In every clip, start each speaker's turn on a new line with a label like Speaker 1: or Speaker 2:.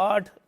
Speaker 1: 8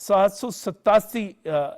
Speaker 1: 787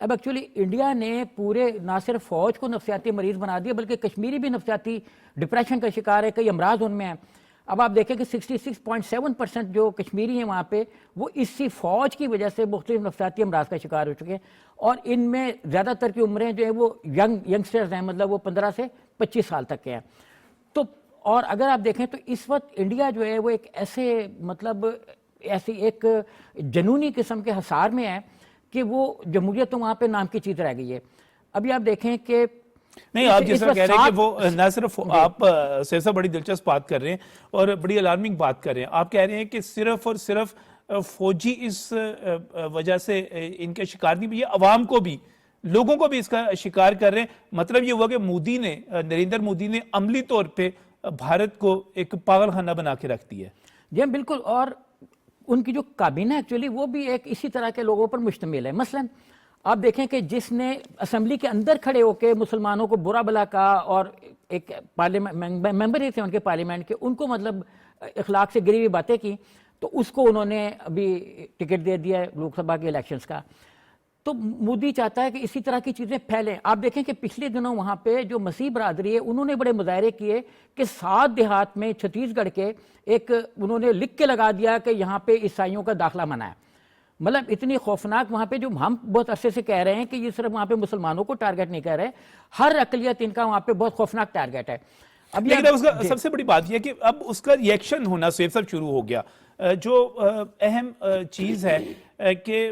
Speaker 2: اب actually India نے پورے نہ صرف فوج کو نفسیاتی مریض بنا دیا بلکہ کشمیری بھی نفسیاتی ڈپریشن کا شکار ہے, کئی امراض ان میں ہیں. اب آپ دیکھیں کہ 66.7% جو کشمیری ہیں وہاں پہ وہ اسی فوج کی وجہ سے مختلف نفسیاتی امراض کا شکار ہو چکے ہیں, اور ان میں زیادہ تر کی عمریں جو ہیں وہ ینگسٹرز ہیں, مطلب وہ 15 سے 25 سال تک کے ہیں. تو اور اگر آپ دیکھیں تو اس وقت انڈیا جو ہے وہ ایک ایسے مطلب ایسی ایک جنونی قسم کے حصار میں ہے کہ وہ جمہوریت تو وہاں پہ نام کی چیز رہ گئی ہے. ابھی آپ دیکھیں کہ
Speaker 1: نہیں, آپ جس طرح کہہ رہے ہیں کہ وہ نہ صرف آپ سیف صاحب بڑی دلچسپ بات کر رہے ہیں اور بڑی الارمنگ بات کر رہے ہیں. آپ کہہ رہے ہیں کہ صرف اور صرف فوجی اس وجہ سے ان کے شکار نہیں, یہ عوام کو بھی, لوگوں کو بھی اس کا شکار کر رہے ہیں. مطلب یہ ہوا کہ مودی نے, نریندر مودی نے عملی طور پہ بھارت کو ایک پاگل خانہ بنا کے رکھ دیا ہے.
Speaker 2: جی بالکل, اور ان کی جو کابینہ ایکچولی وہ بھی ایک اسی طرح کے لوگوں پر مشتمل ہے. مثلا آپ دیکھیں کہ جس نے اسمبلی کے اندر کھڑے ہو کے مسلمانوں کو برا بلا کہا, اور ایک ممبر ہی تھے ان کے پارلیمنٹ کے, ان کو مطلب اخلاق سے گری ہوئی باتیں کی, تو اس کو انہوں نے ابھی ٹکٹ دے دیا ہے لوک سبھا کے الیکشنز کا. تو مودی چاہتا ہے کہ اسی طرح کی چیزیں پھیلیں. آپ دیکھیں کہ پچھلے دنوں وہاں پہ جو مسیح برادری ہے انہوں نے بڑے مظاہرے کیے کہ 7 دیہات میں چھتیس گڑھ کے ایک انہوں نے لکھ کے لگا دیا کہ یہاں پہ عیسائیوں کا داخلہ منع ہے. مطلب اتنی خوفناک وہاں پہ, جو ہم بہت عرصے سے کہہ رہے ہیں کہ یہ صرف وہاں پہ مسلمانوں کو ٹارگٹ نہیں کر رہے, ہر اقلیت ان کا وہاں پہ بہت خوفناک ٹارگٹ ہے.
Speaker 1: لیکن اس کا سب سے بڑی بات یہ ہے کہ اب اس کا ریئیکشن ہونا سیف صاحب شروع ہو گیا. جو اہم چیز ہے کہ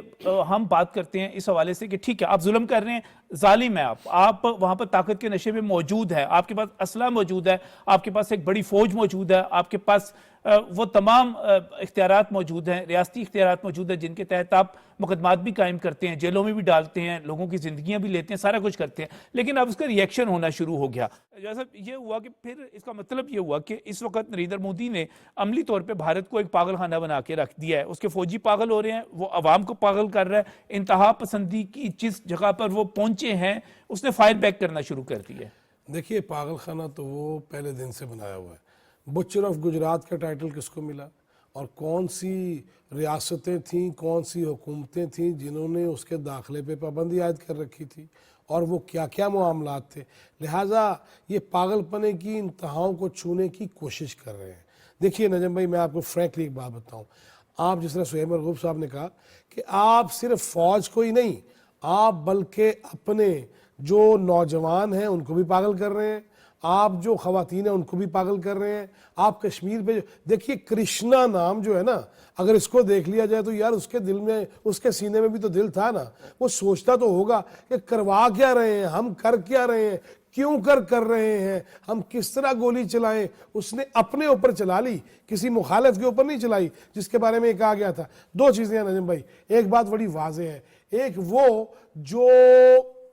Speaker 1: ہم بات کرتے ہیں اس حوالے سے کہ ٹھیک ہے آپ ظلم کر رہے ہیں, ظالم ہے آپ وہاں پر طاقت کے نشے میں موجود ہے, آپ کے پاس اسلحہ موجود ہے, آپ کے پاس ایک بڑی فوج موجود ہے, آپ کے پاس وہ تمام اختیارات موجود ہیں, ریاستی اختیارات موجود ہیں جن کے تحت آپ مقدمات بھی قائم کرتے ہیں, جیلوں میں بھی ڈالتے ہیں, لوگوں کی زندگیاں بھی لیتے ہیں, سارا کچھ کرتے ہیں. لیکن اب اس کا ریئیکشن ہونا شروع ہو گیا. جیسا یہ ہوا کہ پھر اس کا مطلب یہ ہوا کہ اس وقت نریندر مودی نے عملی طور پہ بھارت کو ایک پاگل خانہ بنا کے رکھ دیا ہے. اس کے فوجی پاگل ہو رہے ہیں, وہ عوام کو پاگل کر رہا ہے, انتہا پسندی کی جس جگہ پر وہ پہنچے ہیں اس نے فائر بیک کرنا شروع کر دیا ہے.
Speaker 3: دیکھیے پاگل خانہ تو وہ پہلے دن سے بنایا ہوا ہے. بچر آف گجرات کا ٹائٹل کس کو ملا, اور کون سی ریاستیں تھیں, کون سی حکومتیں تھیں جنہوں نے اس کے داخلے پہ پابندی عائد کر رکھی تھی, اور وہ کیا کیا معاملات تھے. لہٰذا یہ پاگل پنے کی انتہاؤں کو چھونے کی کوشش کر رہے ہیں. دیکھیے نجم بھائی, میں آپ کو فرینکلی ایک بات بتاؤں. آپ جس طرح سہیب مرغوب صاحب نے کہا کہ آپ صرف فوج کو ہی نہیں, آپ بلکہ اپنے جو نوجوان ہیں ان کو بھی پاگل کر رہے ہیں, آپ جو خواتین ہیں ان کو بھی پاگل کر رہے ہیں. آپ کشمیر پہ دیکھیے کرشنا نام جو ہے نا, اگر اس کو دیکھ لیا جائے تو یار اس کے دل میں, اس کے سینے میں بھی تو دل تھا نا. وہ سوچتا تو ہوگا کہ کروا کیا رہے ہیں, ہم کر کیا رہے ہیں, کیوں کر رہے ہیں, ہم کس طرح گولی چلائیں. اس نے اپنے اوپر چلا لی, کسی مخالف کے اوپر نہیں چلائی, جس کے بارے میں کہا گیا تھا. 2 چیزیں ہیں نجم بھائی, ایک بات بڑی واضح ہے, ایک وہ جو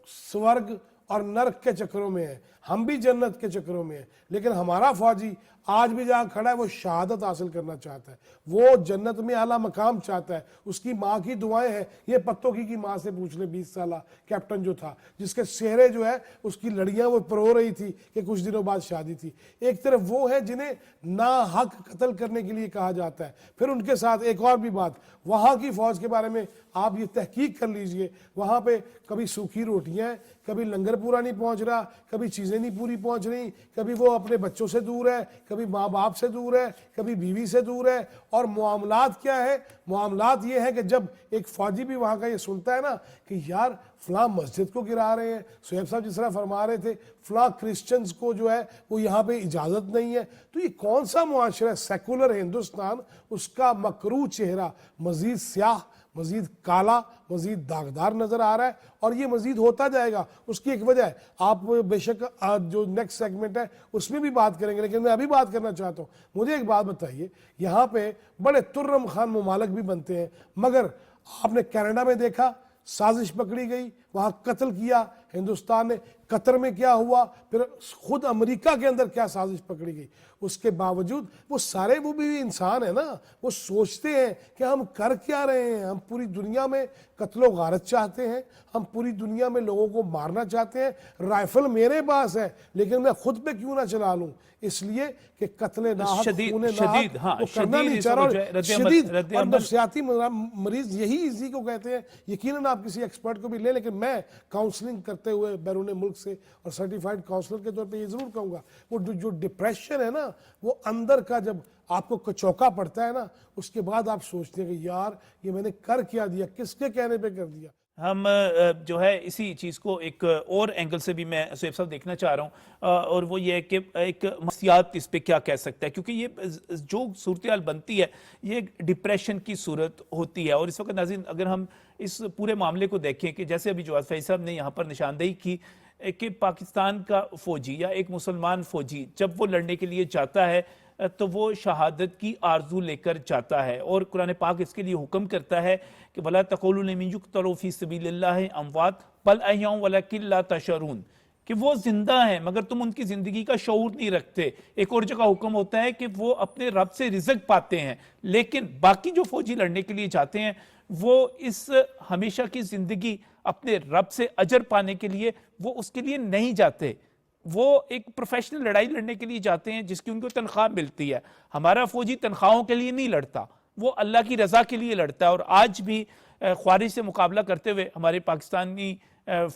Speaker 3: سورگ اور نرک کے چکروں میں ہے, ہم بھی جنت کے چکروں میں ہیں, لیکن ہمارا فوجی آج بھی جہاں کھڑا ہے وہ شہادت حاصل کرنا چاہتا ہے, وہ جنت میں اعلیٰ مقام چاہتا ہے. اس کی ماں کی دعائیں ہیں, یہ پتوں کی ماں سے پوچھ لیں 20 سالہ کیپٹن جو تھا, جس کے چہرے جو ہے اس کی لڑیاں وہ پرو رہی تھی کہ کچھ دنوں بعد شادی تھی. ایک طرف وہ ہے جنہیں ناحق قتل کرنے کے لیے کہا جاتا ہے. پھر ان کے ساتھ ایک اور بھی بات, وہاں کی فوج کے بارے میں آپ یہ تحقیق کر لیجئے, وہاں پہ کبھی سوکھی روٹیاں ہیں, کبھی لنگر پورا نہیں پہنچ رہا, کبھی چیزیں نہیں پوری پہنچ رہی, کبھی وہ اپنے بچوں سے دور ہے, کبھی ماں باپ سے دور ہے, کبھی بیوی سے دور ہے. اور معاملات کیا ہے, معاملات یہ ہے کہ جب ایک فوجی بھی وہاں کا یہ سنتا ہے نا کہ یار فلاں مسجد کو گرا رہے ہیں, سہیب صاحب جس طرح فرما رہے تھے فلاں کرسچنز کو جو ہے وہ یہاں پہ اجازت نہیں ہے, تو یہ کون سا معاشرہ ہے؟ سیکولر ہندوستان, اس کا مکروہ چہرہ مزید سیاہ, مزید کالا, مزید داغدار نظر آ رہا ہے, اور یہ مزید ہوتا جائے گا. اس کی ایک وجہ ہے, آپ بے شک جو نیکسٹ سیگمنٹ ہے اس میں بھی بات کریں گے, لیکن میں ابھی بات کرنا چاہتا ہوں. مجھے ایک بات بتائیے, یہاں پہ بڑے ترم خان ممالک بھی بنتے ہیں, مگر آپ نے کینیڈا میں دیکھا سازش پکڑی گئی, وہاں قتل کیا ہندوستان نے. قطر میں کیا ہوا, پھر خود امریکہ کے اندر کیا سازش پکڑی گئی. اس کے باوجود وہ سارے وہ بھی انسان ہیں نا, وہ سوچتے ہیں کہ ہم کر کیا رہے ہیں. ہم پوری دنیا میں قتل و غارت چاہتے ہیں, ہم پوری دنیا میں لوگوں کو مارنا چاہتے ہیں. رائفل میرے پاس ہے لیکن میں خود پہ کیوں نہ چلا لوں, اس لیے کہ قتل ناحق خون ناحق وہ کرنا نہیں چاہ رہا. شدید اور نفسیاتی مریض یہی اسی کو کہتے ہیں. یقیناً آپ کسی ایکسپرٹ کو بھی لیں, لیکن میں کاؤنسلنگ کرتے ہوئے بیرون ملک سے اور سرٹیفائڈ کاؤنسلر کے طور پہ یہ ضرور کہوں گا, وہ جو ڈپریشن ہے نا, وہ اندر کا جب آپ کو کچوکا پڑتا ہے نا, اس کے بعد آپ سوچتے ہیں کہ یار یہ میں نے کر کیا دیا, کس کے کہنے پہ کر دیا.
Speaker 1: ہم جو ہے اسی چیز کو ایک اور اینگل سے بھی میں سہیب صاحب دیکھنا چاہ رہا ہوں, اور وہ یہ ہے کہ ایک نفسیات اس پہ کیا کہہ سکتا ہے, کیونکہ یہ جو صورتحال بنتی ہے یہ ڈپریشن کی صورت ہوتی ہے. اور اس وقت ناظرین اگر ہم اس پورے معاملے کو دیکھیں کہ جیسے ابھی جواد فیض صاحب نے یہاں پر نشاندہی کی کہ پاکستان کا فوجی یا ایک مسلمان فوجی جب وہ لڑنے کے لیے جاتا ہے تو وہ شہادت کی آرزو لے کر جاتا ہے, اور قرآن پاک اس کے لیے حکم کرتا ہے کہ وَلَا تَقُولُوا لِمَنْ يُقْتَلُ فِي سَبِيلِ اللَّهِ أَمْوَاتٌ بَلْ أَحْيَاءٌ وَلَكِنْ لَا تَشْعُرُونَ, کہ وہ زندہ ہیں مگر تم ان کی زندگی کا شعور نہیں رکھتے. ایک اور جگہ حکم ہوتا ہے کہ وہ اپنے رب سے رزق پاتے ہیں, لیکن باقی جو فوجی لڑنے کے لیے جاتے ہیں وہ اس ہمیشہ کی زندگی اپنے رب سے اجر پانے کے لیے وہ اس کے لیے نہیں جاتے. وہ ایک پروفیشنل لڑائی لڑنے کے لیے جاتے ہیں جس کی ان کو تنخواہ ملتی ہے. ہمارا فوجی تنخواہوں کے لیے نہیں لڑتا, وہ اللہ کی رضا کے لیے لڑتا ہے. اور آج بھی خوارج سے مقابلہ کرتے ہوئے ہمارے پاکستانی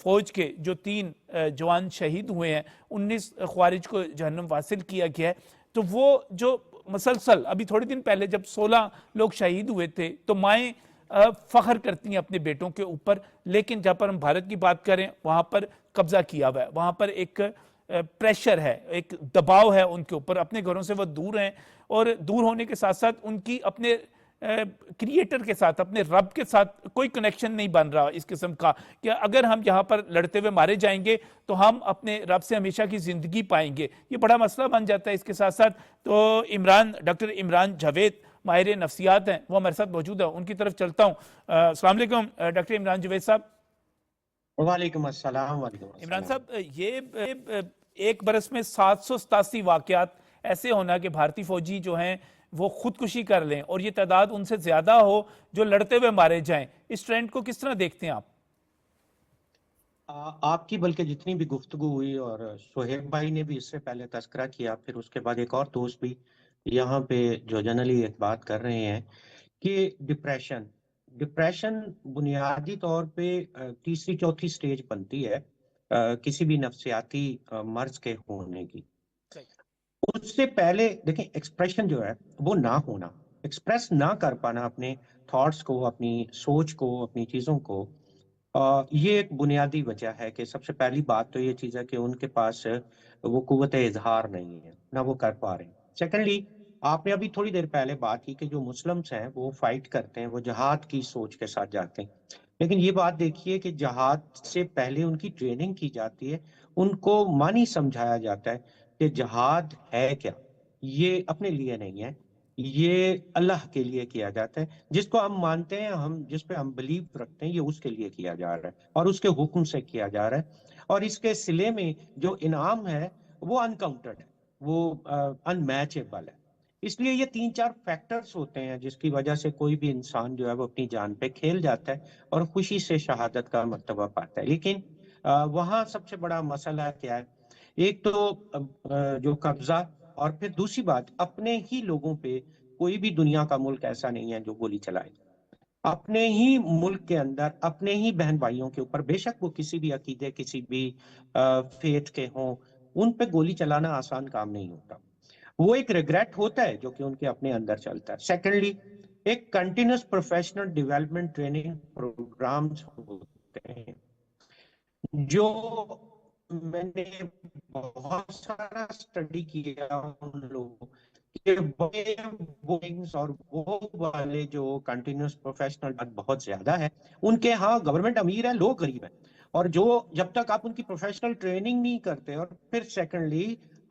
Speaker 1: فوج کے جو 3 جوان شہید ہوئے ہیں, 19 خوارج کو جہنم واصل کیا گیا ہے. تو وہ جو مسلسل ابھی تھوڑے دن پہلے جب 16 لوگ شہید ہوئے تھے تو مائیں فخر کرتی ہیں اپنے بیٹوں کے اوپر, لیکن جہاں پر ہم بھارت کی بات کریں وہاں پر قبضہ کیا ہوا ہے, وہاں پر ایک پریشر ہے, ایک دباؤ ہے ان کے اوپر. اپنے گھروں سے وہ دور ہیں, اور دور ہونے کے ساتھ ساتھ ان کی اپنے کریٹر کے ساتھ, اپنے رب کے ساتھ کوئی کنیکشن نہیں بن رہا اس قسم کا کہ اگر ہم یہاں پر لڑتے ہوئے مارے جائیں گے تو ہم اپنے رب سے ہمیشہ کی زندگی پائیں گے. یہ بڑا مسئلہ بن جاتا ہے. اس کے ساتھ ساتھ تو ڈاکٹر عمران جاوید ماہر نفسیات ہیں, وہ ہمارے ساتھ موجود ہیں, ان کی طرف چلتا ہوں. السلام علیکم ڈاکٹر عمران جاوید صاحب.
Speaker 4: وعلیکم السلام.
Speaker 1: عمران صاحب, یہ ایک برس میں 787 واقعات ایسے ہونا کہ بھارتی فوجی جو ہیں وہ خودکشی کر لیں, اور یہ تعداد ان سے زیادہ ہو جو لڑتے ہوئے مارے جائیں. اس ٹرینڈ کو کس طرح دیکھتے ہیں آپ؟
Speaker 4: آپ کی بلکہ جتنی بھی گفتگو ہوئی, اور سہیب بھائی نے بھی اس سے پہلے تذکرہ کیا, پھر اس کے بعد ایک اور دوست بھی یہاں پہ جو جنرلی ایک بات کر رہے ہیں کہ ڈپریشن بنیادی طور پہ تیسری چوتھی سٹیج بنتی ہے کسی بھی نفسیاتی مرض کے ہونے کی. اس سے پہلے دیکھیں, ایکسپریشن جو ہے وہ نہ ہونا, ایکسپریس نہ کر پانا اپنے تھاٹس کو, اپنی سوچ کو, اپنی چیزوں کو, یہ ایک بنیادی وجہ ہے کہ سب سے پہلی بات تو یہ چیز ہے کہ ان کے پاس وہ قوت اظہار نہیں ہے, نہ وہ کر پا رہے ہیں. سیکنڈلی, آپ نے ابھی تھوڑی دیر پہلے بات کی کہ جو مسلمز ہیں وہ فائٹ کرتے ہیں, وہ جہاد کی سوچ کے ساتھ جاتے ہیں, لیکن یہ بات دیکھیے کہ جہاد سے پہلے ان کی ٹریننگ کی جاتی ہے, ان کو معنی سمجھایا جاتا ہے کہ جہاد ہے کیا. یہ اپنے لیے نہیں ہے, یہ اللہ کے لیے کیا جاتا ہے. جس کو ہم مانتے ہیں, ہم جس پہ ہم بلیو رکھتے ہیں, یہ اس کے لیے کیا جا رہا ہے اور اس کے حکم سے کیا جا رہا ہے, اور اس کے صلے میں جو انعام ہے وہ انکاؤنٹڈ ہے, وہ ان میچیبل ہے. اس لیے یہ 3-4 فیکٹرز ہوتے ہیں جس کی وجہ سے کوئی بھی انسان جو ہے وہ اپنی جان پہ کھیل جاتا ہے اور خوشی سے شہادت کا مرتبہ پاتا ہے. لیکن وہاں سب سے بڑا مسئلہ کیا ہے؟ ایک تو جو قبضہ, اور پھر دوسری بات اپنے ہی لوگوں پہ. کوئی بھی دنیا کا ملک ایسا نہیں ہے جو گولی چلائے. اپنے ہی ملک کے اندر اپنے ہی بہن بھائیوں کے اوپر, بے شک وہ کسی بھی عقیدے, کسی بھی فیتھ کے ہوں, ان پہ گولی چلانا آسان کام نہیں ہوتا. وہ ایک ریگریٹ ہوتا ہے جو کہ ان کے اپنے اندر چلتا ہے. سیکنڈلی, ایک continuous professional development training programmes ہوتے ہیں جو میں نے بہت سارا اسٹڈی کیا ان لوگوں کہ بڑے بوئنگز اور وہ والے جو کنٹینیوس پروفیشنل بہت زیادہ ہے, ان کے ہاں گورنمنٹ امیر ہے, لوگ غریب ہیں, اور جو جب تک آپ ان کی پروفیشنل ٹریننگ نہیں کرتے, اور پھر سیکنڈلی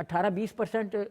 Speaker 2: 18-20%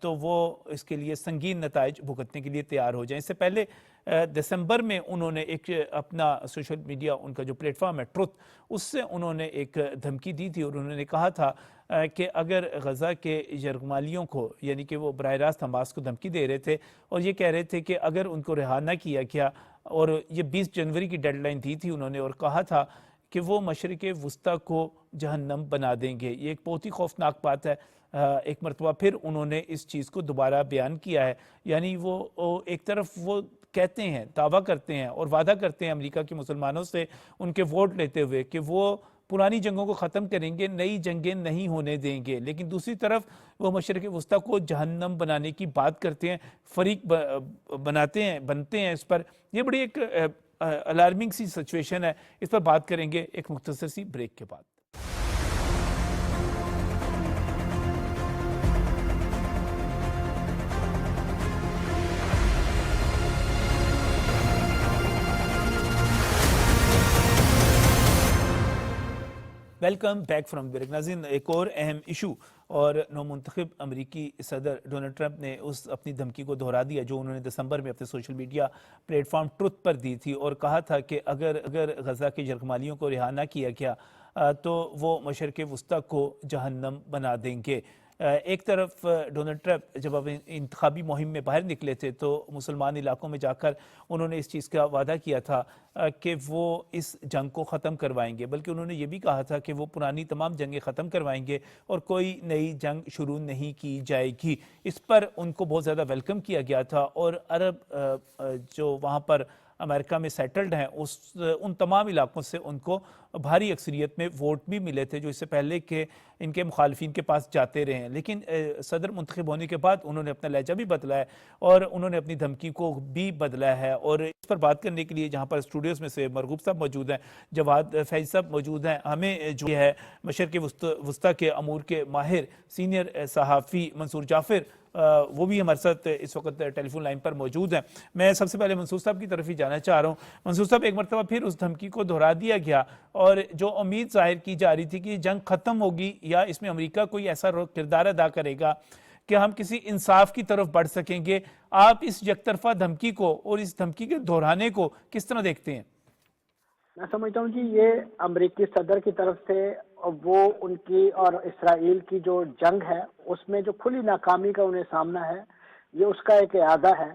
Speaker 1: تو وہ اس کے لیے سنگین نتائج بھگتنے کے لیے تیار ہو جائیں. اس سے پہلے دسمبر میں انہوں نے ایک اپنا سوشل میڈیا ان کا جو پلیٹ فارم ہے ٹروتھ، اس سے انہوں نے ایک دھمکی دی تھی اور انہوں نے کہا تھا کہ اگر غزہ کے یرغمالیوں کو، یعنی کہ وہ براہ راست حماس کو دھمکی دے رہے تھے اور یہ کہہ رہے تھے کہ اگر ان کو رہا نہ کیا گیا، اور یہ 20 جنوری کی ڈیڈ لائن دی تھی انہوں نے، اور کہا تھا کہ وہ مشرق وسطیٰ کو جہنم بنا دیں گے. یہ ایک بہت ہی خوفناک بات ہے. ایک مرتبہ پھر انہوں نے اس چیز کو دوبارہ بیان کیا ہے. یعنی وہ ایک طرف وہ کہتے ہیں، دعویٰ کرتے ہیں اور وعدہ کرتے ہیں امریکہ کے مسلمانوں سے ان کے ووٹ لیتے ہوئے کہ وہ پرانی جنگوں کو ختم کریں گے، نئی جنگیں نہیں ہونے دیں گے، لیکن دوسری طرف وہ مشرق وسطیٰ کو جہنم بنانے کی بات کرتے ہیں، فریق بنتے ہیں اس پر. یہ بڑی ایک الارمنگ سی سچویشن ہے. اس پر بات کریں گے ایک مختصر سی بریک کے بعد. Welcome back from break. ناظرین، ایک اور اہم ایشو، اور نو منتخب امریکی صدر ڈونلڈ ٹرمپ نے اس اپنی دھمکی کو دہرا دیا جو انہوں نے دسمبر میں اپنے social media platform Truth پر دی تھی، اور کہا تھا کہ اگر غزہ کے یرغمالیوں کو رہا نہ کیا گیا تو وہ مشرق وسطیٰ کو جہنم بنا دیں گے. ایک طرف ڈونلڈ ٹرمپ جب اب انتخابی مہم میں باہر نکلے تھے تو مسلمان علاقوں میں جا کر انہوں نے اس چیز کا وعدہ کیا تھا کہ وہ اس جنگ کو ختم کروائیں گے، بلکہ انہوں نے یہ بھی کہا تھا کہ وہ پرانی تمام جنگیں ختم کروائیں گے اور کوئی نئی جنگ شروع نہیں کی جائے گی. اس پر ان کو بہت زیادہ ویلکم کیا گیا تھا، اور عرب جو وہاں پر امریکہ میں سیٹلڈ ہیں ان تمام علاقوں سے ان کو بھاری اکثریت میں ووٹ بھی ملے تھے جو اس سے پہلے کہ ان کے مخالفین کے پاس جاتے رہے ہیں. لیکن صدر منتخب ہونے کے بعد انہوں نے اپنا لہجہ بھی بدلا ہے اور انہوں نے اپنی دھمکی کو بھی بدلا ہے. اور اس پر بات کرنے کے لیے جہاں پر اسٹوڈیوز میں سے مرغوب صاحب موجود ہیں، جواد فیض صاحب موجود ہیں، ہمیں جو ہے مشرق وسطیٰ کے امور کے ماہر سینئر صحافی منصور جعفر وہ بھی ہمارے ساتھ اس وقت ٹیلی فون لائن پر موجود ہیں. میں سب سے پہلے منصور صاحب کی طرف ہی جانا چاہ رہا ہوں. منصور صاحب، ایک مرتبہ پھر اس دھمکی کو دہرا دیا گیا اور جو امید ظاہر کی جا رہی تھی کہ یہ جنگ ختم ہوگی یا اس میں امریکہ کوئی ایسا کردار ادا کرے گا کہ ہم کسی انصاف کی طرف بڑھ سکیں گے، آپ اس یک طرفہ دھمکی کو اور اس دھمکی کے دہرانے کو کس طرح دیکھتے ہیں؟
Speaker 5: میں سمجھتا ہوں جی یہ امریکی صدر کی طرف سے وہ ان کی اور اسرائیل کی جو جنگ ہے اس میں جو کھلی ناکامی کا انہیں سامنا ہے، یہ اس کا ایک اعادہ ہے.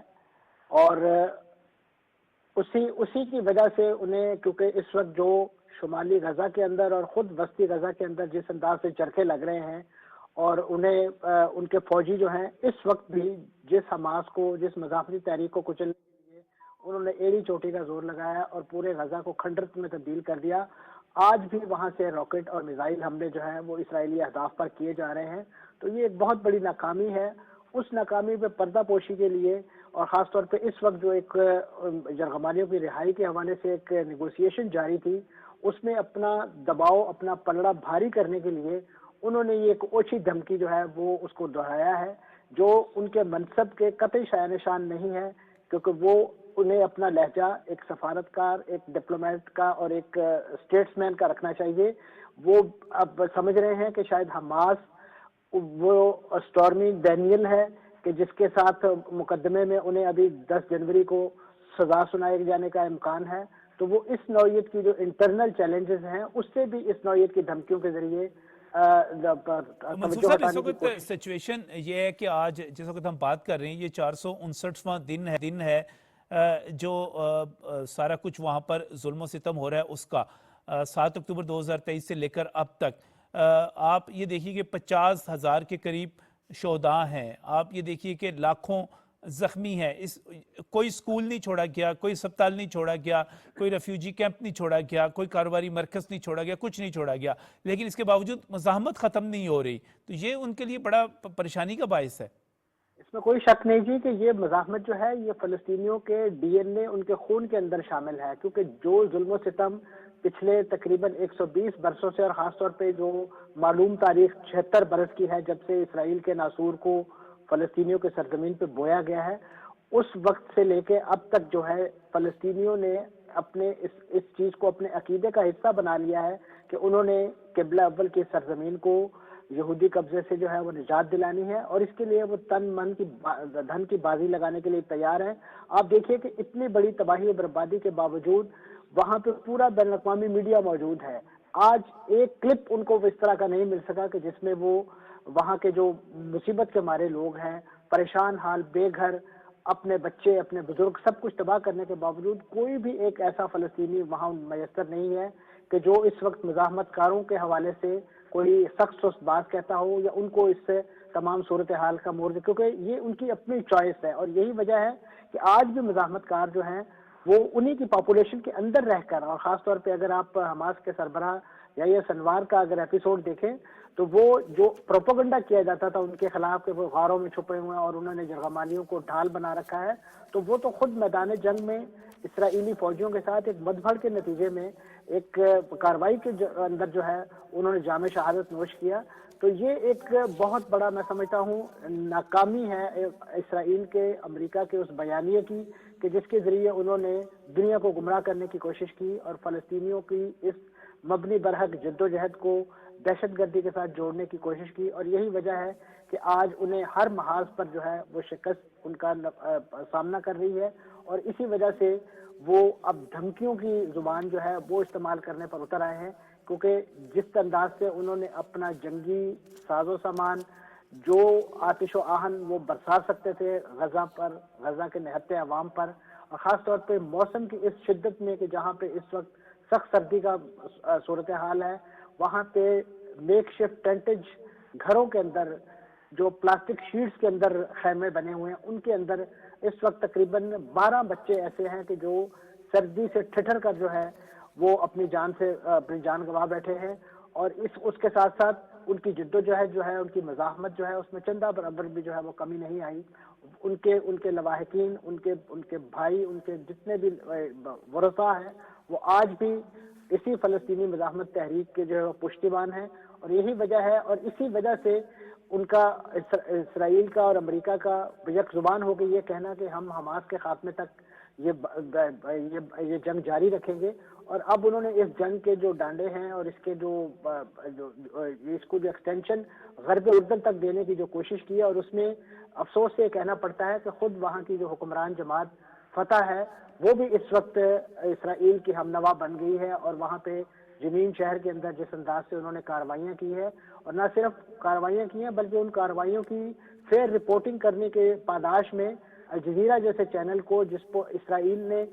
Speaker 5: اور اسی کی وجہ سے انہیں، کیونکہ اس وقت جو شمالی غزہ کے اندر اور خود وسطی غزہ کے اندر جس انداز سے چرخے لگ رہے ہیں، اور انہیں ان کے فوجی جو ہیں اس وقت بھی جس حماس کو، جس مضافتی تحریک کو کچلنے کے لیے انہوں نے ایڑی چوٹی کا زور لگایا اور پورے غزہ کو کھنڈرات میں تبدیل کر دیا، آج بھی وہاں سے راکٹ اور میزائل حملے جو ہیں وہ اسرائیلی اہداف پر کیے جا رہے ہیں. تو یہ ایک بہت بڑی ناکامی ہے. اس ناکامی پہ پردہ پوشی کے لیے، اور خاص طور پہ اس وقت جو ایک یرغمالیوں کی رہائی کے حوالے سے ایک نیگوسیشن جاری تھی، اس میں اپنا دباؤ، اپنا پلڑا بھاری کرنے کے لیے انہوں نے یہ ایک اوچھی دھمکی جو ہے وہ اس کو دہرایا ہے، جو ان کے منصب کے قطعی شایع نشان نہیں ہے، کیونکہ وہ انہیں اپنا لہجہ ایک سفارتکار، ایک ڈپلومیٹ کا اور ایک اسٹیٹس مین کا رکھنا چاہیے. وہ اب سمجھ رہے ہیں کہ شاید حماس وہ اسٹارمی ڈینیل ہے کہ جس کے ساتھ مقدمے میں انہیں ابھی 10 جنوری کو سزا سنائے جانے کا امکان ہے. تو وہ اس نوعیت کی جو انٹرنل چیلنجز ہیں اس سے بھی اس نوعیت کی دھمکیوں کے ذریعے
Speaker 1: منصور صاحب، اس وقت سچویشن یہ ہے کہ آج جس وقت ہم بات کر رہے ہیں یہ 459واں دن ہے جو سارا کچھ وہاں پر ظلم و ستم ہو رہا ہے اس کا 7 اکتوبر 2023 سے لے کر اب تک. آپ یہ دیکھیے کہ 50,000 کے قریب شہداء ہیں، آپ یہ دیکھیے کہ لاکھوں زخمی ہیں. کوئی سکول نہیں چھوڑا گیا، کوئی اسپتال نہیں چھوڑا گیا، کوئی ریفیوجی کیمپ نہیں چھوڑا گیا، کوئی کاروباری مرکز نہیں چھوڑا گیا، کچھ نہیں چھوڑا گیا، لیکن اس کے باوجود مزاحمت ختم نہیں ہو رہی. تو یہ ان کے لیے بڑا پریشانی کا باعث ہے.
Speaker 5: اس میں کوئی شک نہیں جی کہ یہ مزاحمت جو ہے یہ فلسطینیوں کے ڈی این اے، ان کے خون کے اندر شامل ہے، کیونکہ جو ظلم و ستم پچھلے تقریباً 120 برسوں سے، اور خاص طور پہ جو معلوم تاریخ 76 برس کی ہے جب سے اسرائیل کے ناسور کو فلسطینیوں کے سرزمین پہ بویا گیا ہے، اس وقت سے لے کے اب تک جو ہے فلسطینیوں نے اپنے اس چیز کو اپنے عقیدے کا حصہ بنا لیا ہے کہ انہوں نے قبلہ اول کی سرزمین کو یہودی قبضے سے جو ہے وہ نجات دلانی ہے، اور اس کے لیے وہ تن من کی دھن کی بازی لگانے کے لیے تیار ہیں۔ آپ دیکھیے کہ اتنی بڑی تباہی و بربادی کے باوجود وہاں پہ پورا بین الاقوامی میڈیا موجود ہے۔ آج ایک کلپ ان کو اس طرح کا نہیں مل سکا کہ جس میں وہ وہاں کے جو مصیبت کے مارے لوگ ہیں، پریشان حال، بے گھر، اپنے بچے، اپنے بزرگ، سب کچھ تباہ کرنے کے باوجود کوئی بھی ایک ایسا فلسطینی وہاں میسر نہیں ہے کہ جو اس وقت مزاحمت کاروں کے حوالے سے کوئی سخت بات کہتا ہو یا ان کو اس سے تمام صورتحال کا مورد، کیونکہ یہ ان کی اپنی چوائس ہے، اور یہی وجہ ہے کہ آج بھی مزاحمت کار جو ہیں وہ انہی کی پاپولیشن کے اندر رہ کر، اور خاص طور پہ اگر آپ حماس کے سربراہ یا سنوار کا اگر ایپیسوڈ دیکھیں تو وہ جو پروپیگنڈا کیا جاتا تھا ان کے خلاف کہ وہ غاروں میں چھپے ہوئے ہیں اور انہوں نے جرگمالیوں کو ڈھال بنا رکھا ہے، تو وہ تو خود میدان جنگ میں اسرائیلی فوجیوں کے ساتھ ایک مدبھڑ کے نتیجے میں ایک کاروائی کے اندر جو ہے انہوں نے جام شہادت نوش کیا۔ تو یہ ایک بہت بڑا میں سمجھتا ہوں ناکامی ہے اسرائیل کے، امریکہ کے اس بیانیے کی کہ جس کے ذریعے انہوں نے دنیا کو گمراہ کرنے کی کوشش کی اور فلسطینیوں کی اس مبنی برحق جدوجہد کو دہشت گردی کے ساتھ جوڑنے کی کوشش کی، اور یہی وجہ ہے کہ آج انہیں ہر محاذ پر جو ہے وہ شکست ان کا سامنا کر رہی ہے، اور اسی وجہ سے وہ اب دھمکیوں کی زبان جو ہے وہ استعمال کرنے پر اتر آئے ہیں، کیونکہ جس انداز سے انہوں نے اپنا جنگی ساز و سامان جو آتش و آہن وہ برسا سکتے تھے غزہ پر، غزہ کے نہتے عوام پر، اور خاص طور پہ موسم کی اس شدت میں کہ جہاں پہ اس وقت سخت سردی کا صورتحال ہے، وہاں پہ میک شفٹ ٹینٹج گھروں کے اندر جو پلاسٹک شیٹس کے اندر خیمے بنے ہوئے ہیں، ان کے اندر اس وقت تقریباً 12 بچے ایسے ہیں کہ جو سردی سے ٹھٹر کر جو ہے وہ اپنی جان گنوا بیٹھے ہیں، اور اس کے ساتھ ساتھ ان کی جدوجہد جو ہے، ان کی مزاحمت جو ہے، اس میں چندہ برابر بھی جو ہے وہ کمی نہیں آئی۔ ان کے لواحقین، ان کے بھائی، ان کے جتنے بھی ورثاء ہیں، وہ آج بھی اسی فلسطینی مزاحمت تحریک کے جو ہے وہ پشتیبان ہیں، اور یہی وجہ ہے، اور اسی وجہ سے ان کا اسرائیل کا اور امریکہ کا یک زبان ہو گئی یہ کہنا کہ ہم حماس کے خاتمے تک یہ جنگ جاری رکھیں گے، اور اب انہوں نے اس جنگ کے جو ڈانڈے ہیں اور اس کے اس کو جو ایکسٹینشن غرب اردن تک دینے کی جو کوشش کی ہے، اور اس میں افسوس سے کہنا پڑتا ہے کہ خود وہاں کی جو حکمران جماعت فتح ہے وہ بھی اس وقت اسرائیل کی ہمنوا بن گئی ہے، اور وہاں پہ جنین شہر کے اندر جس انداز سے انہوں نے کارروائیاں کی ہے، اور نہ صرف کارروائیاں کی ہیں بلکہ ان کارروائیوں کی فیئر رپورٹنگ کرنے کے پاداش میں الجزیرہ جیسے چینل کو، جس کو اسرائیل نے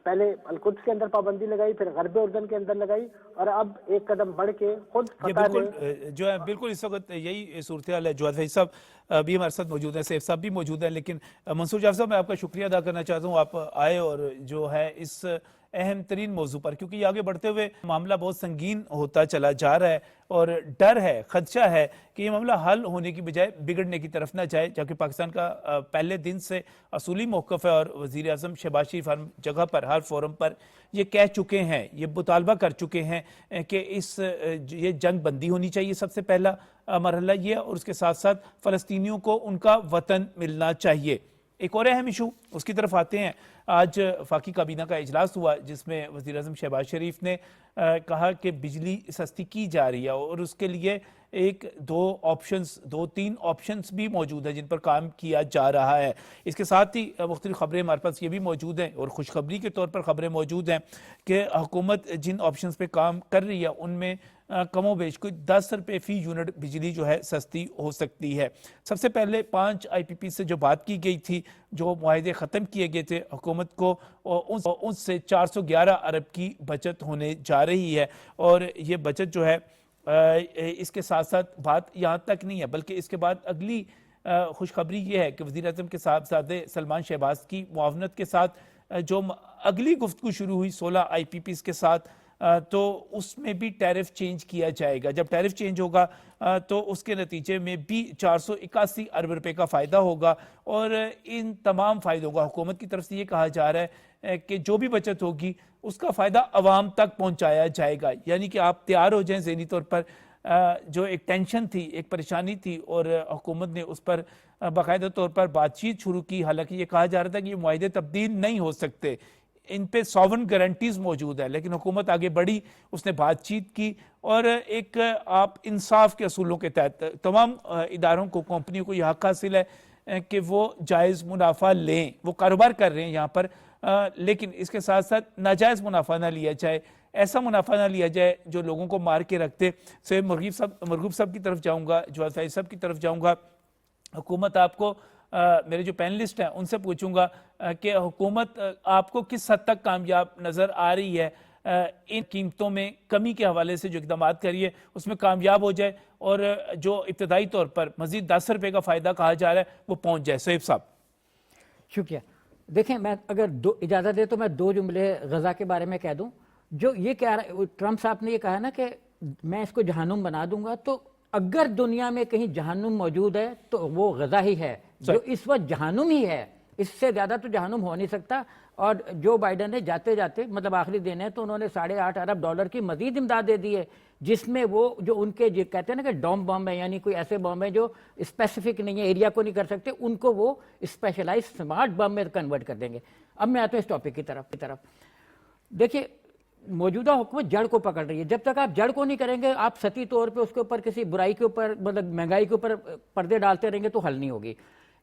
Speaker 5: پہلے القدس کے اندر پابندی لگائی، پھر غرب اردن کے اندر لگائی، اور اب ایک قدم بڑھ کے خود فتح نے
Speaker 1: جو ہے بالکل اس وقت یہی صورتحال ہے۔ جواد فیض صاحب بھی ہمارے ساتھ موجود ہیں، سیف صاحب بھی موجود ہیں، لیکن منصور جعفر صاحب میں آپ کا شکریہ ادا کرنا چاہتا ہوں، آپ آئے اور جو ہے اس اہم ترین موضوع پر، کیونکہ یہ آگے بڑھتے ہوئے معاملہ بہت سنگین ہوتا چلا جا رہا ہے، اور ڈر ہے، خدشہ ہے کہ یہ معاملہ حل ہونے کی بجائے بگڑنے کی طرف نہ جائے، جبکہ پاکستان کا پہلے دن سے اصولی موقف ہے، اور وزیر اعظم شہباز شریف ہر جگہ پر، ہر فورم پر یہ کہہ چکے ہیں، یہ مطالبہ کر چکے ہیں کہ یہ جنگ بندی ہونی چاہیے، سب سے پہلا مرحلہ یہ، اور اس کے ساتھ ساتھ فلسطینیوں کو ان کا وطن ملنا چاہیے۔ ایک اور اہم ایشو اس کی طرف آتے ہیں۔ آج وفاقی کابینہ کا اجلاس ہوا جس میں وزیر اعظم شہباز شریف نے کہا کہ بجلی سستی کی جا رہی ہے، اور اس کے لیے دو تین آپشنز بھی موجود ہیں جن پر کام کیا جا رہا ہے۔ اس کے ساتھ ہی مختلف خبریں ہمارے پاس یہ بھی موجود ہیں، اور خوشخبری کے طور پر خبریں موجود ہیں کہ حکومت جن آپشنز پہ کام کر رہی ہے ان میں کم و بیش کوئی 10 روپے فی یونٹ بجلی جو ہے سستی ہو سکتی ہے۔ سب سے پہلے 5 آئی پی پی سے جو بات کی گئی تھی، جو معاہدے ختم کیے گئے تھے، حکومت کو ان سے 411 ارب کی بچت ہونے جا رہی ہے، اور یہ بچت جو ہے اس کے ساتھ ساتھ بات یہاں تک نہیں ہے، بلکہ اس کے بعد اگلی خوشخبری یہ ہے کہ وزیر اعظم کے صاحبزادے سلمان شہباز کی معاونت کے ساتھ جو اگلی گفتگو شروع ہوئی 16 آئی پی پیز کے ساتھ، تو اس میں بھی ٹیرف چینج کیا جائے گا۔ جب ٹیرف چینج ہوگا تو اس کے نتیجے میں بھی 481 ارب روپے کا فائدہ ہوگا، اور ان تمام فائدوں کا حکومت کی طرف سے یہ کہا جا رہا ہے کہ جو بھی بچت ہوگی اس کا فائدہ عوام تک پہنچایا جائے گا، یعنی کہ آپ تیار ہو جائیں ذہنی طور پر۔ جو ایک ٹینشن تھی، ایک پریشانی تھی، اور حکومت نے اس پر باقاعدہ طور پر بات چیت شروع کی، حالانکہ یہ کہا جا رہا تھا کہ یہ معاہدے تبدیل نہیں ہو سکتے، ان پہ ساون گارنٹیز موجود ہے، لیکن حکومت آگے بڑھی، اس نے بات چیت کی اور ایک آپ انصاف کے اصولوں کے تحت تمام اداروں کو، کمپنیوں کو یہ حق حاصل ہے کہ وہ جائز منافع لیں، وہ کاروبار کر رہے ہیں یہاں پر، لیکن اس کے ساتھ ساتھ ناجائز منافع نہ لیا جائے، ایسا منافع نہ لیا جائے جو لوگوں کو مار کے رکھتے۔ سے مرغوب صاحب کی طرف جاؤں گا، جواد فیض صاحب کی طرف جاؤں گا۔ حکومت آپ کو، میرے جو پینلسٹ ہیں ان سے پوچھوں گا کہ حکومت آپ کو کس حد تک کامیاب نظر آ رہی ہے ان قیمتوں میں کمی کے حوالے سے جو اقدامات کریے اس میں کامیاب ہو جائے اور جو ابتدائی طور پر مزید 10 روپے کا فائدہ کہا جا رہا ہے وہ پہنچ جائے؟ سہیب صاحب
Speaker 2: شکریہ۔ دیکھیں، میں اگر اجازت دے تو میں 2 جملے غزہ کے بارے میں کہہ دوں۔ جو یہ کہہ رہا ٹرمپ صاحب نے یہ کہا نا کہ میں اس کو جہنم بنا دوں گا، تو اگر دنیا میں کہیں جہنم موجود ہے تو وہ غزہ ہی ہے، جو اس وقت جہنم ہی ہے، اس سے زیادہ تو جہنم ہو نہیں سکتا۔ اور جو بائیڈن نے جاتے جاتے مطلب آخری دن ہے تو انہوں نے $8.5 ارب کی مزید امداد دے دی ہے، جس میں وہ جو ان کے کہتے ہیں نا کہ ڈوم بم ہے، یعنی کوئی ایسے بم ہے جو اسپیسیفک نہیں ہے، ایریا کو نہیں کر سکتے، ان کو وہ اسپیشلائز سمارٹ بم میں کنورٹ کر دیں گے۔ اب میں آتا ہوں اس ٹاپک کی طرف۔ دیکھیے، موجودہ حکومت جڑ کو پکڑ رہی ہے۔ جب تک آپ جڑ کو نہیں کریں گے، آپ سطحی طور پہ اس کے اوپر کسی برائی کے اوپر مطلب مہنگائی کے اوپر پردے ڈالتے رہیں گے تو حل نہیں ہوگی۔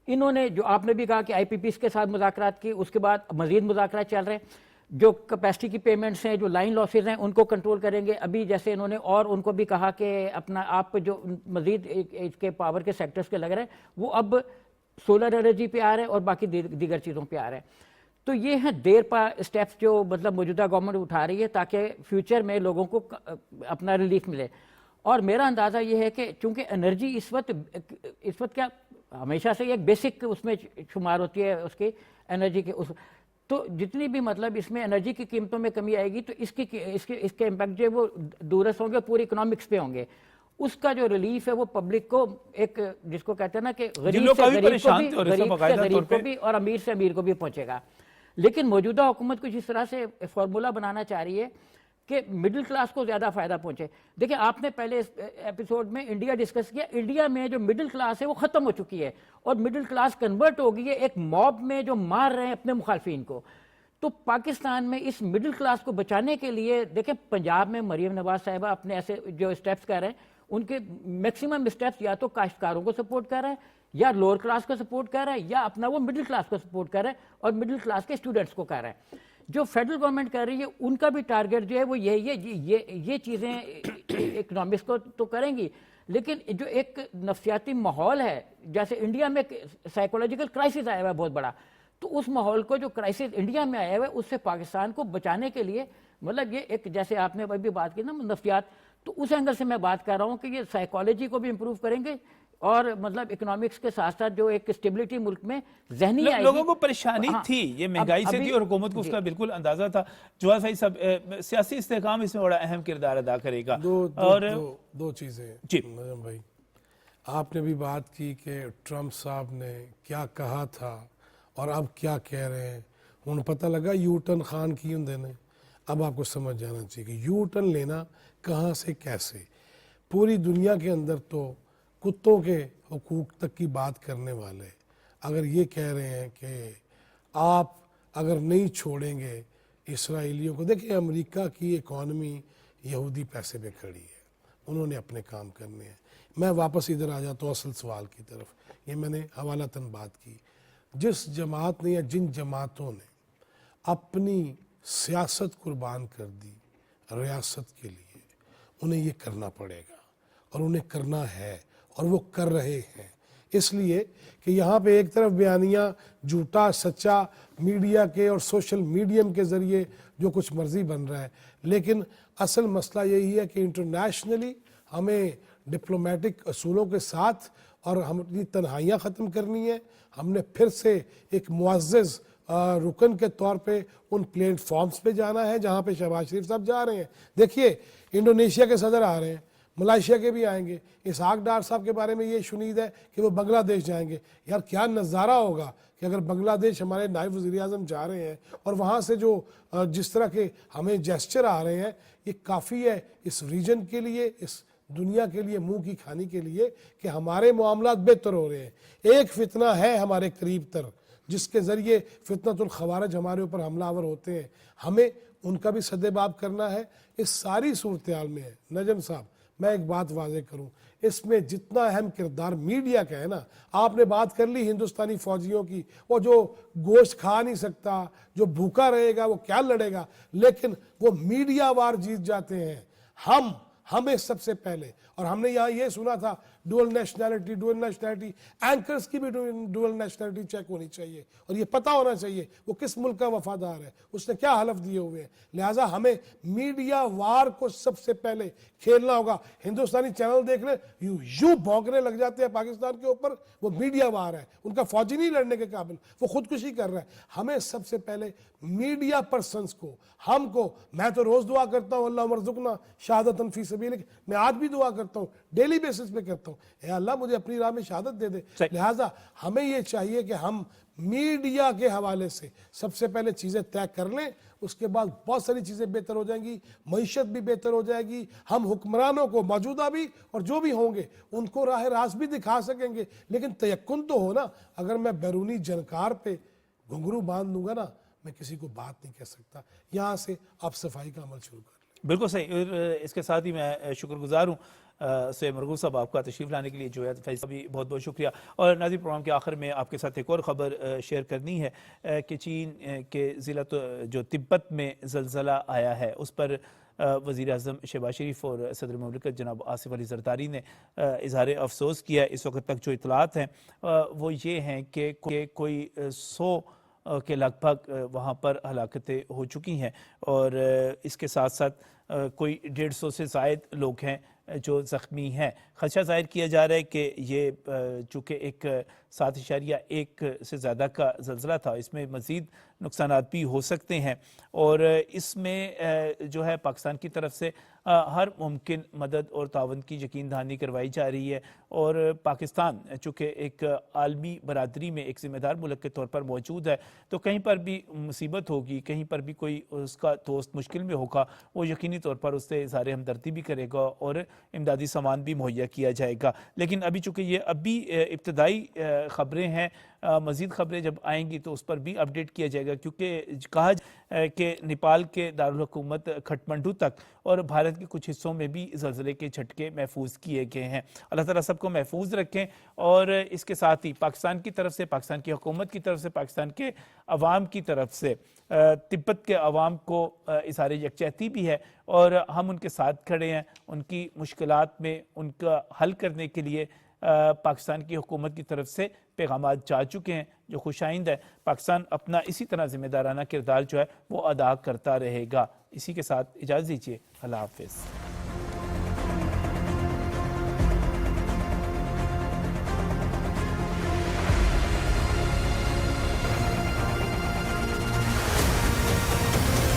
Speaker 2: انہوں نے جو آپ نے بھی کہا کہ IPPs کے ساتھ مذاکرات کی، اس کے بعد مزید مذاکرات چل رہے ہیں۔ جو کیپیسٹی کی پیمنٹس ہیں، جو لائن لاسز ہیں، ان کو کنٹرول کریں گے۔ ابھی جیسے انہوں نے اور ان کو بھی کہا کہ اپنا آپ جو مزید اس کے پاور کے سیکٹرز کے لگ رہے ہیں وہ اب سولر انرجی پہ آ رہے ہیں اور باقی دیگر چیزوں پہ آ رہے ہیں۔ تو یہ ہیں دیر پا اسٹیپس جو مطلب موجودہ گورنمنٹ اٹھا رہی ہے تاکہ فیوچر میں لوگوں کو اپنا ریلیف ملے۔ اور میرا اندازہ یہ ہے کہ چونکہ انرجی اس وقت کیا ہمیشہ سے ایک بیسک اس میں شمار ہوتی ہے اس کی انرجی کے، تو جتنی بھی مطلب اس میں انرجی کی قیمتوں میں کمی آئے گی تو اس کے امپیکٹ جو ہے وہ دورس ہوں گے، پوری اکنامکس پہ ہوں گے۔ اس کا جو ریلیف ہے وہ پبلک کو ایک جس کو کہتے ہیں نا کہ غریب سے غریب کو بھی اور امیر سے امیر کو بھی پہنچے گا۔ لیکن موجودہ حکومت کچھ اس طرح سے فارمولہ بنانا چاہ رہی ہے کہ مڈل کلاس کو زیادہ فائدہ پہنچے۔ دیکھیں، آپ نے پہلے ایپیسوڈ میں انڈیا ڈسکس کیا، انڈیا میں جو مڈل کلاس ہے وہ ختم ہو چکی ہے اور مڈل کلاس کنورٹ ہو گئی ہے ایک موب میں جو مار رہے ہیں اپنے مخالفین کو۔ تو پاکستان میں اس مڈل کلاس کو بچانے کے لیے دیکھیں، پنجاب میں مریم نواز صاحبہ اپنے ایسے جو اسٹیپس کر رہے ہیں، ان کے میکسیمم اسٹیپس یا تو کاشتکاروں کو سپورٹ کر رہے ہیں، یا لوور کلاس کو سپورٹ کر رہا ہے، یا اپنا وہ مڈل کلاس کو سپورٹ کر رہا ہے اور مڈل کلاس کے اسٹوڈنٹس کو کر رہا ہے۔ جو فیڈرل گورنمنٹ کر رہی ہے ان کا بھی ٹارگٹ جو ہے وہ یہ چیزیں اکنامکس کو تو کریں گی، لیکن جو ایک نفسیاتی ماحول ہے، جیسے انڈیا میں سائیکولوجیکل کرائسس آیا ہوا ہے بہت بڑا، تو اس ماحول کو جو کرائسس انڈیا میں آیا ہوا ہے اس سے پاکستان کو بچانے کے لیے مطلب یہ ایک جیسے آپ نے ابھی بات کی نا نفسیات، تو اس اینگل سے میں بات کر رہا ہوں کہ یہ سائیکالوجی کو بھی امپروو کریں گے اور مطلب اکنامکس کے ساتھ ساتھ جو ایک اسٹیبلٹی ملک میں ذہنی آئے گی۔
Speaker 1: لوگوں کو پریشانی تھی، یہ مہنگائی سے تھی اور حکومت کو اس کا بالکل اندازہ تھا۔ جواد فیض صاحب، سیاسی استحکام اس میں بڑا اہم کردار ادا کرے گا۔
Speaker 3: دو چیزیں نجم بھائی، آپ نے بھی بات کی کہ ٹرمپ صاحب نے کیا کہا تھا اور اب کیا کہہ رہے ہیں۔ انہیں پتہ لگا یو ٹرن خان کی ہوں دینے۔ اب آپ کو سمجھ جانا چاہیے کہ یو ٹرن لینا کہاں سے کیسے۔ پوری دنیا کے اندر تو کتوں کے حقوق تک کی بات کرنے والے اگر یہ کہہ رہے ہیں کہ آپ اگر نہیں چھوڑیں گے اسرائیلیوں کو، دیکھیں امریکہ کی اکانومی یہودی پیسے پہ کھڑی ہے، انہوں نے اپنے کام کرنے ہیں۔ میں واپس ادھر آ جاتا ہوں اصل سوال کی طرف، یہ میں نے حوالتاً بات کی۔ جس جماعت نے یا جن جماعتوں نے اپنی سیاست قربان کر دی ریاست کے لیے، انہیں یہ کرنا پڑے گا اور انہیں کرنا ہے اور وہ کر رہے ہیں۔ اس لیے کہ یہاں پہ ایک طرف بیانیہ جھوٹا سچا میڈیا کے اور سوشل میڈیم کے ذریعے جو کچھ مرضی بن رہا ہے، لیکن اصل مسئلہ یہی ہے کہ انٹرنیشنلی ہمیں ڈپلومیٹک اصولوں کے ساتھ اور ہم اپنی تنہائیاں ختم کرنی ہے۔ ہم نے پھر سے ایک معزز رکن کے طور پہ ان پلیٹ فارمز پہ جانا ہے جہاں پہ شہباز شریف صاحب جا رہے ہیں۔ دیکھیے، انڈونیشیا کے صدر آ رہے ہیں، ملائیشیا کے بھی آئیں گے، اسحاق ڈار صاحب کے بارے میں یہ شنید ہے کہ وہ بنگلہ دیش جائیں گے۔ یار کیا نظارہ ہوگا کہ اگر بنگلہ دیش ہمارے نائب وزیر اعظم جا رہے ہیں اور وہاں سے جو جس طرح کے ہمیں جیسچر آ رہے ہیں، یہ کافی ہے اس ریجن کے لیے، اس دنیا کے لیے، منہ کی کھانی کے لیے کہ ہمارے معاملات بہتر ہو رہے ہیں۔ ایک فتنہ ہے ہمارے قریب تر جس کے ذریعے فتنۃ الخوارج ہمارے اوپر حملہ آور ہوتے ہیں، ہمیں ان کا بھی سدباب کرنا ہے۔ اس ساری صورتحال میں ہے نجم صاحب، میں ایک بات واضح کروں، اس میں جتنا اہم کردار میڈیا کا ہے نا، آپ نے بات کر لی ہندوستانی فوجیوں کی، وہ جو گوشت کھا نہیں سکتا، جو بھوکا رہے گا وہ کیا لڑے گا، لیکن وہ میڈیا وار جیت جاتے ہیں۔ ہمیں سب سے پہلے، اور ہم نے یہاں یہ سنا تھا ڈوئل نیشنلٹی، اینکرز کی بھی ڈوئل نیشنلٹی چیک ہونی چاہیے اور یہ پتہ ہونا چاہیے وہ کس ملک کا وفادار ہے، اس نے کیا حلف دیے ہوئے ہیں۔ لہٰذا ہمیں میڈیا وار کو سب سے پہلے کھیلنا ہوگا۔ ہندوستانی چینل دیکھ لیں، یوں بھونکنے لگ جاتے ہیں پاکستان کے اوپر، وہ میڈیا وار ہے، ان کا فوجی نہیں لڑنے کے قابل، وہ خودکشی کر رہا ہے۔ ہمیں سب سے پہلے میڈیا پرسنس کو، ہم کو، میں تو روز دعا کرتا ہوں اللہ مرزقنا شہادتاً فی سبیلک، میں آج بھی دعا کرتا ہوں، ڈیلی بیسس پہ کرتا ہوں، اے اللہ مجھے اپنی راہ میں شہادت دے دے۔ لہٰذا ہمیں یہ چاہیے کہ ہم میڈیا کے حوالے سے سب سے پہلے چیزیں طے کر لیں، اس کے بعد بہت ساری چیزیں بہتر ہو جائیں گی، معیشت بھی بہتر ہو جائے گی، ہم حکمرانوں کو موجودہ بھی اور جو بھی ہوں گے ان کو راہ راست بھی دکھا سکیں گے۔ لیکن تیقن تو ہو نا، اگر میں بیرونی جنکار پہ گھنگرو باندھ دوں گا نا، میں کسی کو بات نہیں کہہ سکتا۔ یہاں سے آپ صفائی کا عمل شروع کر لیں۔
Speaker 1: بالکل صحیح، اور اس کے ساتھ ہی میں شکر گزار ہوں سید مرغوب صاحب آپ کا تشریف لانے کے لیے، جو ہے فیصل بھی بہت بہت شکریہ۔ اور ناظرین، پروگرام کے آخر میں آپ کے ساتھ ایک اور خبر شیئر کرنی ہے کہ چین کے ضلع جو تبت میں زلزلہ آیا ہے، اس پر وزیر اعظم شہباز شریف اور صدر مملکت جناب آصف علی زرداری نے اظہار افسوس کیا۔ اس وقت تک جو اطلاعات ہیں وہ یہ ہیں کہ کوئی 100 کے لگ بھگ وہاں پر ہلاکتیں ہو چکی ہیں، اور اس کے ساتھ ساتھ کوئی 150 سے زائد لوگ ہیں جو زخمی ہیں۔ خدشہ ظاہر کیا جا رہا ہے کہ یہ چونکہ ایک 7.1 سے زیادہ کا زلزلہ تھا، اس میں مزید نقصانات بھی ہو سکتے ہیں، اور اس میں جو ہے پاکستان کی طرف سے ہر ممکن مدد اور تعاون کی یقین دہانی کروائی جا رہی ہے، اور پاکستان چونکہ ایک عالمی برادری میں ایک ذمہ دار ملک کے طور پر موجود ہے، تو کہیں پر بھی مصیبت ہوگی، کہیں پر بھی کوئی اس کا دوست مشکل میں ہوگا، وہ یقینی طور پر اس سے اظہار ہمدردی بھی کرے گا اور امدادی سامان بھی مہیا کیا جائے گا۔ لیکن ابھی چونکہ یہ ابھی ابتدائی خبریں ہیں، مزید خبریں جب آئیں گی تو اس پر بھی اپڈیٹ کیا جائے گا، کیونکہ کہا کہ نیپال کے دارالحکومت کھٹمنڈو تک اور بھارت کے کچھ حصوں میں بھی زلزلے کے جھٹکے محفوظ کیے گئے ہیں۔ اللہ تعالیٰ سب کو محفوظ رکھیں، اور اس کے ساتھ ہی پاکستان کی طرف سے، پاکستان کی حکومت کی طرف سے، پاکستان کے عوام کی طرف سے تبت کے عوام کو اظہار یکجہتی بھی ہے، اور ہم ان کے ساتھ کھڑے ہیں۔ ان کی مشکلات میں ان کا حل کرنے کے لیے پاکستان کی حکومت کی طرف سے پیغامات جا چکے ہیں جو خوش آئند ہے۔ پاکستان اپنا اسی طرح ذمہ دارانہ کردار جو ہے وہ ادا کرتا رہے گا۔ اسی کے ساتھ اجازت دیجیے، اللہ حافظ۔